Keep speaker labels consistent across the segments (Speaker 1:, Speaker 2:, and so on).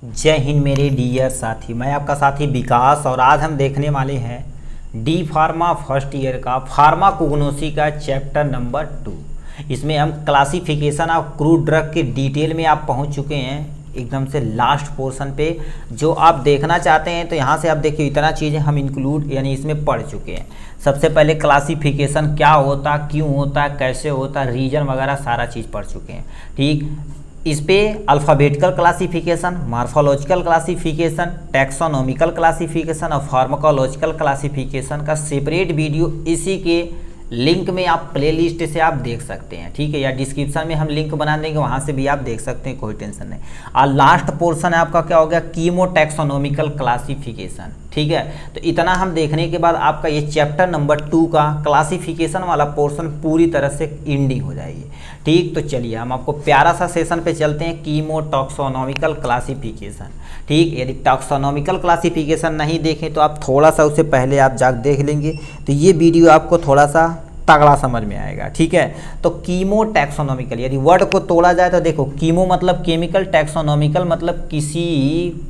Speaker 1: जय हिंद मेरे डियर साथी, मैं आपका साथी विकास और आज हम देखने वाले हैं डी फार्मा फर्स्ट ईयर का फार्माकोग्नोसी का चैप्टर नंबर 2। इसमें हम क्लासिफिकेशन ऑफ क्रूड ड्रग के डिटेल में आप पहुंच चुके हैं, एकदम से लास्ट पोर्शन पे। जो आप देखना चाहते हैं तो यहाँ से आप देखिए, इतना चीज़ें हम इंक्लूड यानी इसमें पढ़ चुके हैं। सबसे पहले क्लासिफिकेशन क्या होता, क्यों होता, कैसे होता, रीजन वगैरह सारा चीज़ पढ़ चुके हैं। ठीक, इस पे alphabetical classification, morphological classification, taxonomical classification और फार्माकोलॉजिकल क्लासिफिकेशन का सेपरेट वीडियो इसी के लिंक में आप प्लेलिस्ट से आप देख सकते हैं। ठीक है, या डिस्क्रिप्शन में हम लिंक बना देंगे, वहाँ से भी आप देख सकते हैं, कोई टेंशन नहीं। और लास्ट पोर्शन है आपका क्या हो गया, कीमो टैक्सोनॉमिकल क्लासिफिकेशन। ठीक है, तो इतना हम देखने के बाद आपका ये चैप्टर नंबर 2 का क्लासिफिकेशन वाला पोर्शन पूरी तरह से एंडिंग हो जाएगी। ठीक, तो चलिए हम आपको प्यारा सा सेशन पे चलते हैं, कीमो टैक्सोनॉमिकल क्लासिफिकेशन। ठीक, यदि टैक्सोनॉमिकल क्लासिफिकेशन नहीं देखें तो आप थोड़ा सा उससे पहले आप जाकर देख लेंगे तो ये वीडियो आपको थोड़ा सा तगड़ा समझ में आएगा। ठीक है, तो कीमो टैक्सोनॉमिकल यदि वर्ड को तोड़ा जाए तो देखो, कीमो मतलब केमिकल, टैक्सोनॉमिकल मतलब किसी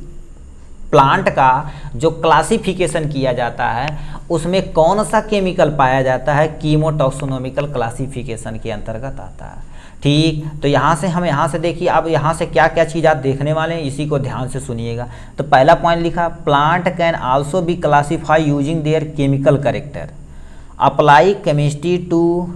Speaker 1: प्लांट का जो क्लासिफिकेशन किया जाता है उसमें कौन सा केमिकल पाया जाता है, कीमो टैक्सोनॉमिकल क्लासिफिकेशन के अंतर्गत आता है। ठीक, तो यहाँ से देखिए, अब यहाँ से क्या क्या चीज़ आप देखने वाले हैं, इसी को ध्यान से सुनिएगा। तो पहला पॉइंट लिखा, plant can also be classify using their chemical character, apply chemistry to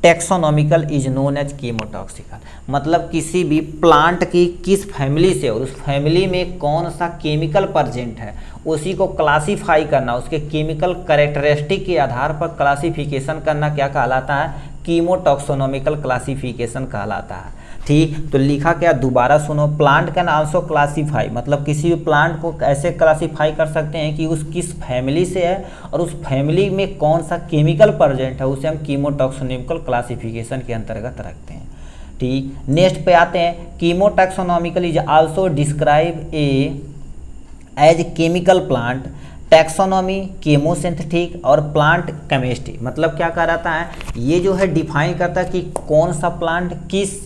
Speaker 1: taxonomical is known as chemotaxical. मतलब किसी भी प्लांट की किस फैमिली से और उस फैमिली में कौन सा केमिकल प्रेजेंट है उसी को क्लासीफाई करना, उसके केमिकल कैरेक्टरिस्टिक के आधार पर क्लासिफिकेशन करना क्या कहलाता है, कीमोटैक्सोनॉमिकल क्लासिफिकेशन कहलाता है। ठीक, तो लिखा क्या, दोबारा सुनो, प्लांट कैन आल्सो क्लासीफाई मतलब किसी भी प्लांट को ऐसे क्लासीफाई कर सकते हैं कि उस किस फैमिली से है और उस फैमिली में कौन सा केमिकल प्रेजेंट है, उसे हम कीमोटैक्सोनॉमिकल क्लासिफिकेशन के अंतर्गत रखते हैं। ठीक, नेक्स्ट पे आते हैं, chemotaxonomical is also describe as chemical plant, taxonomy chemosynthetic और प्लांट केमिस्ट्री। मतलब क्या कहता है, ये जो है डिफाइन करता है कि कौन सा प्लांट किस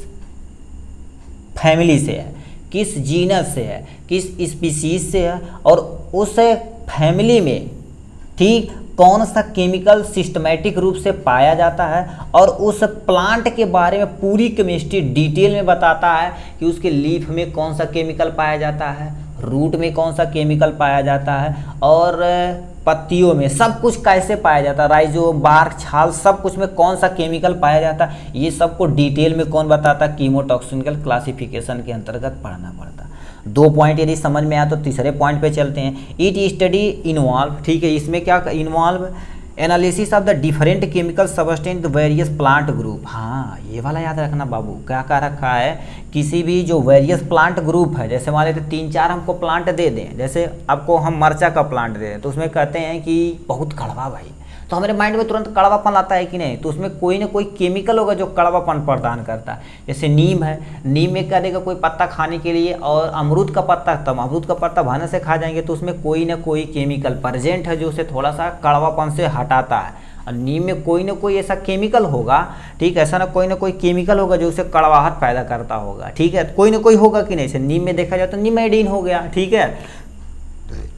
Speaker 1: फैमिली से है, किस जीनस से है, किस स्पीसीज से है और उस फैमिली में ठीक कौन सा केमिकल सिस्टमैटिक रूप से पाया जाता है और उस प्लांट के बारे में पूरी केमिस्ट्री डिटेल में बताता है कि उसके लीफ में कौन सा केमिकल पाया जाता है, रूट में कौन सा केमिकल पाया जाता है और पत्तियों में सब कुछ कैसे पाया जाता है, राइजोम, बार्क, छाल, सब कुछ में कौन सा केमिकल पाया जाता है, ये सबको डिटेल में कौन बताता है, कीमोटैक्सोनॉमिकल क्लासिफिकेशन के अंतर्गत पढ़ना पड़ता। 2 पॉइंट यदि समझ में आया तो तीसरे पॉइंट पे चलते हैं, इट स्टडी इन्वॉल्व। ठीक है, इसमें क्या involve, analysis of the different chemical substance various plant group. हाँ, ये वाला याद रखना बाबू, क्या कह रखा है, किसी भी जो वेरियस प्लांट ग्रुप है, जैसे मान लेते 3-4 हमको प्लांट दे दें, जैसे आपको हम मरचा का प्लांट दे दें तो उसमें कहते हैं कि बहुत कड़वा भाई, तो हमारे माइंड में तुरंत कड़वापन आता है कि नहीं, तो उसमें कोई ना कोई केमिकल होगा जो कड़वापन प्रदान करता है। जैसे नीम है, नीम में क्या देगा, कोई पत्ता खाने के लिए, और अमरूद का पत्ता, तब अमरूद का पत्ता भाने से खा जाएंगे तो उसमें कोई ना कोई केमिकल प्रेजेंट है जो उसे थोड़ा सा कड़वापन से हटाता है। और नीम में कोई ना कोई ऐसा केमिकल होगा, ठीक, ऐसा ना कोई केमिकल होगा जो उसे कड़वाहट पैदा करता होगा। ठीक है, कोई ना कोई होगा कि नहीं, से नीम में देखा जाए तो नीमेडीन हो गया। ठीक है,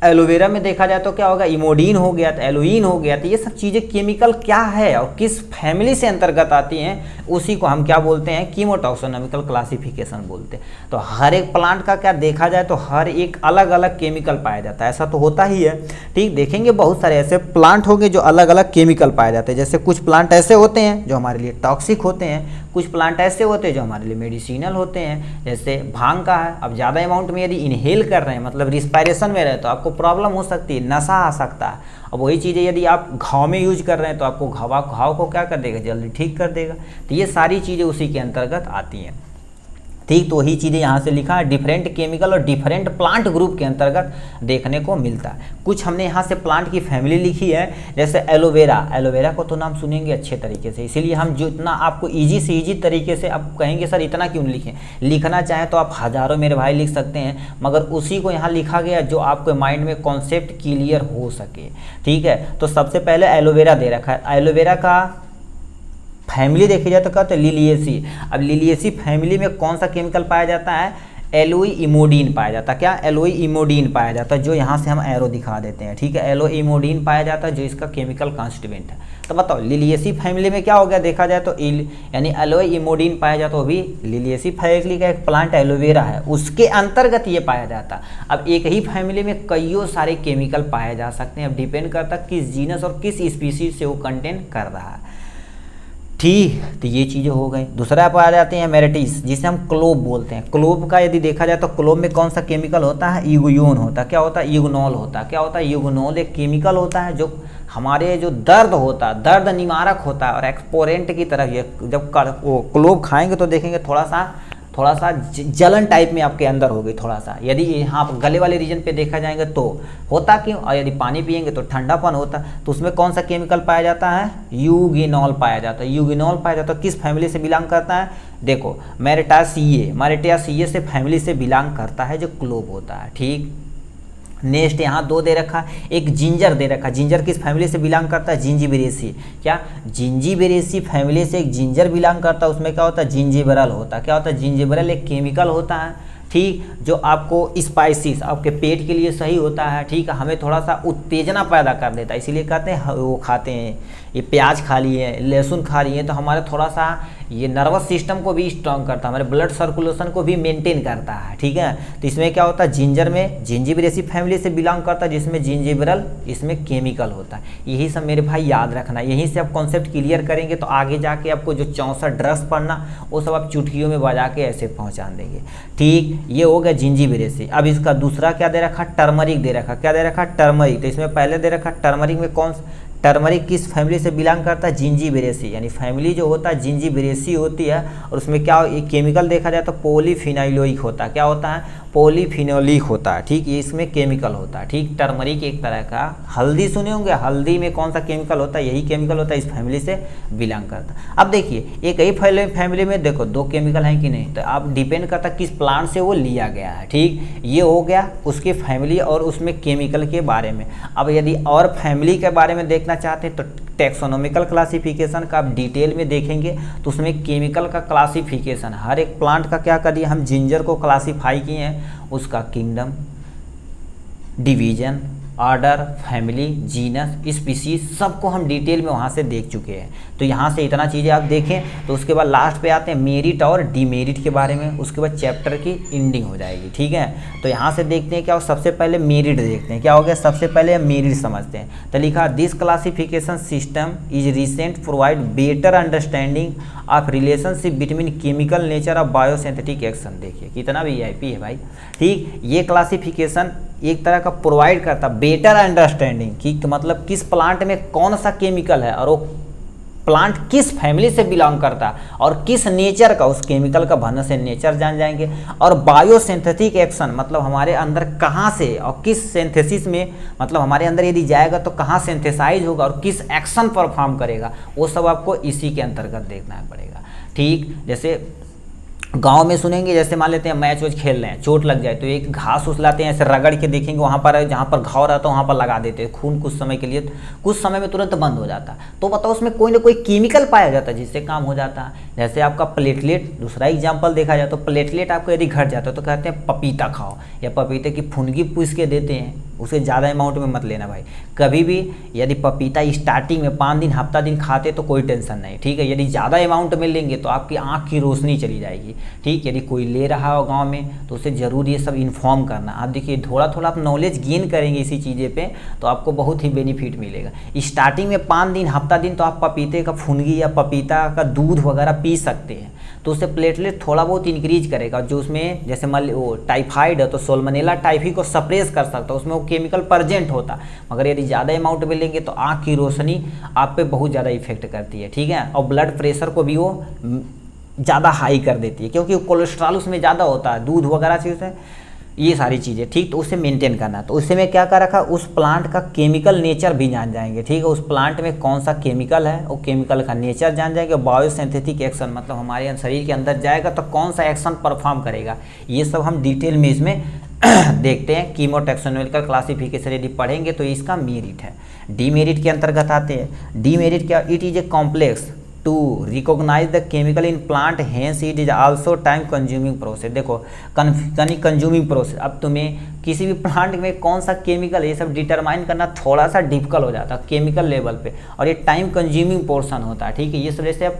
Speaker 1: एलोवेरा में देखा जाए तो क्या होगा, इमोडीन हो गया, तो एलोइन हो गया। तो ये सब चीज़ें केमिकल क्या है और किस फैमिली से अंतर्गत आती हैं उसी को हम क्या बोलते हैं, कीमोटैक्सोनॉमिकल क्लासिफिकेशन बोलते हैं। तो हर एक प्लांट का क्या देखा जाए तो हर एक अलग अलग केमिकल पाया जाता है, ऐसा तो होता ही है। ठीक, देखेंगे बहुत सारे ऐसे प्लांट होंगे जो अलग अलग केमिकल पाए जाते हैं। जैसे कुछ प्लांट ऐसे होते हैं जो हमारे लिए टॉक्सिक होते हैं, कुछ प्लांट ऐसे होते हैं जो हमारे लिए मेडिसिनल होते हैं। जैसे भांग का है, अब ज़्यादा अमाउंट में यदि इनहेल कर रहे हैं मतलब रिस्पायरेशन में रहे तो आपको प्रॉब्लम हो सकती है, नशा आ सकता है। अब वही चीज़ें यदि आप घाव में यूज कर रहे हैं तो आपको घाव को क्या कर देगा, जल्दी ठीक कर देगा। तो ये सारी चीज़ें उसी के अंतर्गत आती हैं। ठीक, तो वही चीज़ें यहाँ से लिखा है, डिफरेंट केमिकल और डिफरेंट प्लांट ग्रुप के अंतर्गत देखने को मिलता है। कुछ हमने यहाँ से प्लांट की फैमिली लिखी है, जैसे एलोवेरा। एलोवेरा को तो नाम सुनेंगे अच्छे तरीके से, इसीलिए हम जो इतना आपको ईजी से ईजी तरीके से, आप कहेंगे सर इतना क्यों लिखें, लिखना चाहें तो आप हज़ारों मेरे भाई लिख सकते हैं, मगर उसी को यहाँ लिखा गया जो आपके माइंड में कॉन्सेप्ट क्लियर हो सके। ठीक है, तो सबसे पहले एलोवेरा दे रखा है। एलोवेरा का फैमिली देखी जाए तो कहते हैं लिलिएसी। अब लिलिएसी फैमिली में कौन सा केमिकल पाया जाता है, एलोई इमोडीन पाया जाता है। क्या? एलोई इमोडीन पाया जाता है, जो यहाँ से हम एरो दिखा देते हैं, ठीक है। एलोई इमोडीन पाया जाता है जो इसका केमिकल कॉन्स्टिट्यूएंट है। तो बताओ लिलियेसी फैमिली में क्या हो गया, देखा जाए तो यानी एलोई इमोडीन पाया जाता है, वो भी लिलियेसी फैमिली का एक प्लांट एलोवेरा है, उसके अंतर्गत ये पाया जाता है। अब एक ही फैमिली में कईयों सारे केमिकल पाए जा सकते हैं, अब डिपेंड करता है किस जीनस और किस स्पीसीज से वो कंटेन कर रहा है, ठीक। तो ये चीज़ें हो गई। दूसरा आप आ जाते हैं मेरिटिस, जिसे हम क्लोव बोलते हैं। क्लोव का यदि देखा जाए तो क्लोव में कौन सा केमिकल होता है, यूगोन होता है। क्या होता है? यूगनॉल होता है। क्या होता है? यूगनॉल एक केमिकल होता है जो हमारे जो दर्द होता है, दर्द निवारक होता है और एक्सपोरेंट की तरह ये जब वो क्लोव खाएंगे तो देखेंगे थोड़ा सा जलन टाइप में आपके अंदर होगी थोड़ा सा। यदि यहाँ गले वाले रीजन पे देखा जाएगा तो होता क्यों, और यदि पानी पिएंगे तो ठंडापन होता। तो उसमें कौन सा केमिकल पाया जाता है? यूगिनॉल पाया जाता है। यूगिनॉल पाया जाता है, किस फैमिली से बिलोंग करता है? देखो मेरिटासिए से फैमिली से बिलोंग करता है जो क्लोव होता है, ठीक। नेक्स्ट यहाँ 2 दे रखा, एक जिंजर दे रखा। जिंजर किस फैमिली से बिलोंग करता है? जिंजीबेरेसी। क्या? जिंजीबेरेसी फैमिली से एक जिंजर बिलोंग करता है, उसमें क्या होता है? जिंजीबरल होता है। क्या होता है? जिंजीबरल एक केमिकल होता है, ठीक, जो आपको स्पाइसिस आपके पेट के लिए सही होता है, ठीक है, हमें थोड़ा सा उत्तेजना पैदा कर देता है, इसीलिए कहते हैं वो खाते हैं, ये प्याज खा लिए, लहसुन खा लिए तो हमारे थोड़ा सा ये नर्वस सिस्टम को भी स्ट्रांग करता है, हमारे ब्लड सर्कुलेशन को भी मेंटेन करता है, ठीक है। तो इसमें क्या होता है? जिंजर में जिंजीबरेसी फैमिली से बिलोंग करता है, जिसमें जिंजीबरल इसमें केमिकल होता है। यही सब मेरे भाई याद रखना, यहीं से आप कॉन्सेप्ट क्लियर करेंगे तो आगे जाके आपको जो 64 ड्रग्स पढ़ना वो सब आप चुटकियों में बजा के ऐसे पहुँचा देंगे, ठीक। ये हो गया जिंजीबरेसी। अब इसका दूसरा क्या दे रखा? टर्मरिक दे रखा। क्या दे रखा? टर्मरिक। तो इसमें पहले दे रखा टर्मरिक में कौन, टर्मरिक किस फैमिली से बिलोंग करता है? जिंजीबेरेसी, यानी फैमिली जो होता है जिंजीबेरेसी होती है, और उसमें क्या एक केमिकल देखा जाए तो पॉलीफिनाइलोइक होता है। क्या होता है? पॉलीफिनोलिक होता है, ठीक। ये इसमें केमिकल होता है, ठीक। टर्मरिक एक तरह का, हल्दी सुने होंगे, हल्दी में कौन सा केमिकल होता है? यही केमिकल होता है, इस फैमिली से बिलोंग करता है। अब देखिए एक ही फैमिली में देखो 2 केमिकल हैं कि नहीं, तो आप डिपेंड करता है किस प्लांट से वो लिया गया है, ठीक। ये हो गया उसके फैमिली और उसमें केमिकल के बारे में। अब यदि और फैमिली के बारे में देखना चाहते हैं तो टेक्सोनोमिकल क्लासिफिकेशन का आप डिटेल में देखेंगे तो उसमें केमिकल का क्लासिफिकेशन, हर एक प्लांट का क्या कर दिया हम, जिंजर को क्लासीफाई किए हैं, उसका kingdom, division, order, family, genus, species सबको हम डिटेल में वहाँ से देख चुके हैं। तो यहाँ से इतना चीज़ें आप देखें तो उसके बाद लास्ट पे आते हैं मेरिट और डीमेरिट के बारे में, उसके बाद चैप्टर की एंडिंग हो जाएगी, ठीक है। तो यहाँ से देखते हैं क्या, सबसे पहले मेरिट देखते हैं क्या हो गया, सबसे पहले मेरिट समझते हैं। तो लिखा this classification system is recent provide better understanding of relationship between chemical nature of biosynthetic action. देखिए कितना वीआईपी है भाई, ठीक। ये क्लासिफिकेशन एक तरह का प्रोवाइड करता बेटर अंडरस्टैंडिंग कि मतलब किस प्लांट में कौन सा केमिकल है और वो प्लांट किस फैमिली से बिलोंग करता है और किस नेचर का, उस केमिकल का भन्न से नेचर जान जाएंगे। और बायोसिंथेटिक एक्शन मतलब हमारे अंदर कहाँ से और किस सिंथेसिस में, मतलब हमारे अंदर यदि जाएगा तो कहाँ सिंथेसाइज होगा और किस एक्शन परफॉर्म करेगा, वो सब आपको इसी के अंतर्गत देखना पड़ेगा, ठीक। जैसे गांव में सुनेंगे, जैसे मान लेते हैं मैच वैच खेल रहे हैं, चोट लग जाए तो एक घास उस लाते हैं, ऐसे रगड़ के देखेंगे वहाँ पर जहाँ पर घाव रहता है वहाँ पर लगा देते हैं, खून कुछ समय के लिए, कुछ समय में तुरंत बंद हो जाता है। तो बताओ उसमें कोई ना कोई केमिकल पाया जाता है जिससे काम हो जाता है। जैसे आपका प्लेटलेट, दूसरा एग्जाम्पल देखा जाए तो प्लेटलेट आपको यदि घट जाता है तो कहते हैं पपीता खाओ, या पपीते की फुनगी पूछ के देते हैं, उसे ज़्यादा अमाउंट में मत लेना भाई कभी भी। यदि पपीता स्टार्टिंग में 5 दिन हफ्ता दिन खाते तो कोई टेंशन नहीं, ठीक है। यदि ज़्यादा अमाउंट में लेंगे तो आपकी आँख की रोशनी चली जाएगी, ठीक। यदि कोई ले रहा हो गांव में तो उसे ज़रूर ये सब इन्फॉर्म करना। आप देखिए थोड़ा थोड़ा आप नॉलेज गेन करेंगे इसी चीज़ें पे तो आपको बहुत ही बेनिफिट मिलेगा। स्टार्टिंग में 5 दिन हफ्ता दिन तो आप पपीते का फुनगी या पपीता का दूध वगैरह पी सकते हैं, तो उससे प्लेटलेट थोड़ा बहुत इंक्रीज करेगा। जो उसमें जैसे मान वो टाइफाइड है तो सोलमनेला टाइफी को सप्रेस कर सकता है, उसमें वो केमिकल प्रेजेंट होता। मगर यदि ज़्यादा अमाउंट में लेंगे तो आँख की रोशनी आप पे बहुत ज़्यादा इफेक्ट करती है, ठीक है। और ब्लड प्रेशर को भी वो ज़्यादा हाई कर देती है क्योंकि कोलेस्ट्रॉल उसमें ज़्यादा होता है, दूध वगैरह से उसे ये सारी चीज़ें, ठीक। तो उसे मेंटेन करना, तो उससे में क्या कर रखा, उस प्लांट का केमिकल नेचर भी जान जाएंगे, ठीक है। उस प्लांट में कौन सा केमिकल है, वो केमिकल का नेचर जान जाएंगे। बायोसिंथेटिक एक्शन मतलब हमारे शरीर के अंदर जाएगा तो कौन सा एक्शन परफॉर्म करेगा, ये सब हम डिटेल में इसमें देखते हैं। कीमोटैक्सोनॉमिकल क्लासिफिकेशन यदि पढ़ेंगे तो इसका मेरिट है। डीमेरिट के अंतर्गत आते हैं। डीमेरिट क्या, it is a complex to recognise the chemical in plant, hence it is also time consuming process. देखो कंज्यूमिंग प्रोसेस, अब तुम्हें किसी भी प्लांट में कौन सा केमिकल है ये सब डिटरमाइन करना थोड़ा सा डिफिकल्ट हो जाता है केमिकल लेवल पे, और ये टाइम कंज्यूमिंग पोर्शन होता है, ठीक है। ये सब जैसे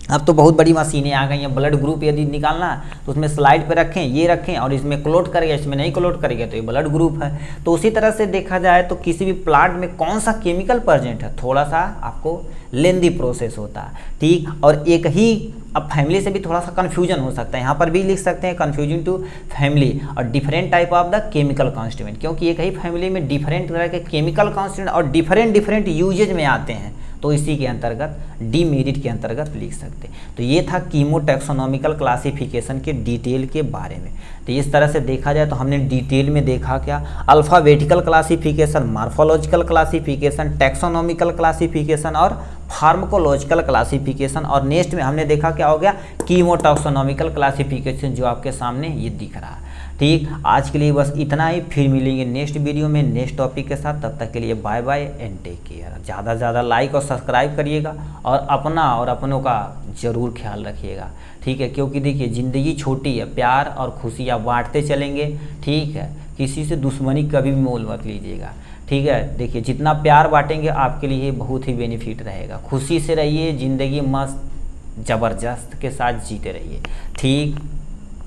Speaker 1: अब तो बहुत बड़ी मशीनें आ गई हैं, ब्लड ग्रुप यदि निकालना है तो उसमें स्लाइड पे रखें, ये रखें, और इसमें क्लोट करेगा, इसमें नहीं क्लोट करेगा तो ये ब्लड ग्रुप है। तो उसी तरह से देखा जाए तो किसी भी प्लांट में कौन सा केमिकल प्रेजेंट है, थोड़ा सा आपको लेंदी प्रोसेस होता है, ठीक। और एक ही, अब फैमिली से भी थोड़ा सा कन्फ्यूजन हो सकता है, यहाँ पर भी लिख सकते हैं कन्फ्यूजन टू फैमिली और different type of the chemical constituent, क्योंकि एक ही फैमिली में डिफरेंट तरह के केमिकल कॉन्स्टिट्यूएंट और डिफरेंट यूजेज में आते हैं, तो इसी के अंतर्गत डी मेरिट के अंतर्गत लिख सकते हैं। तो ये था कीमोटैक्सोनॉमिकल क्लासिफिकेशन के डिटेल के बारे में। तो इस तरह से देखा जाए तो हमने डिटेल में देखा क्या, alphabetical classification, morphological classification, taxonomical classification और फार्माकोलॉजिकल क्लासिफिकेशन, और नेक्स्ट में हमने देखा क्या हो गया, कीमोटैक्सोनॉमिकल क्लासिफिकेशन, जो आपके सामने ये दिख रहा है, ठीक। आज के लिए बस इतना ही, फिर मिलेंगे नेक्स्ट वीडियो में नेक्स्ट टॉपिक के साथ। तब तक के लिए bye bye and take care. ज़्यादा से ज़्यादा लाइक और सब्सक्राइब करिएगा और अपना और अपनों का ज़रूर ख्याल रखिएगा, ठीक है। क्योंकि देखिए ज़िंदगी छोटी है, प्यार और खुशियाँ बांटते चलेंगे, ठीक है। किसी से दुश्मनी कभी भी मोल मत लीजिएगा, ठीक है। देखिए जितना प्यार बांटेंगे आपके लिए बहुत ही बेनिफिट रहेगा। खुशी से रहिए, ज़िंदगी मस्त ज़बरदस्त के साथ जीते रहिए, ठीक।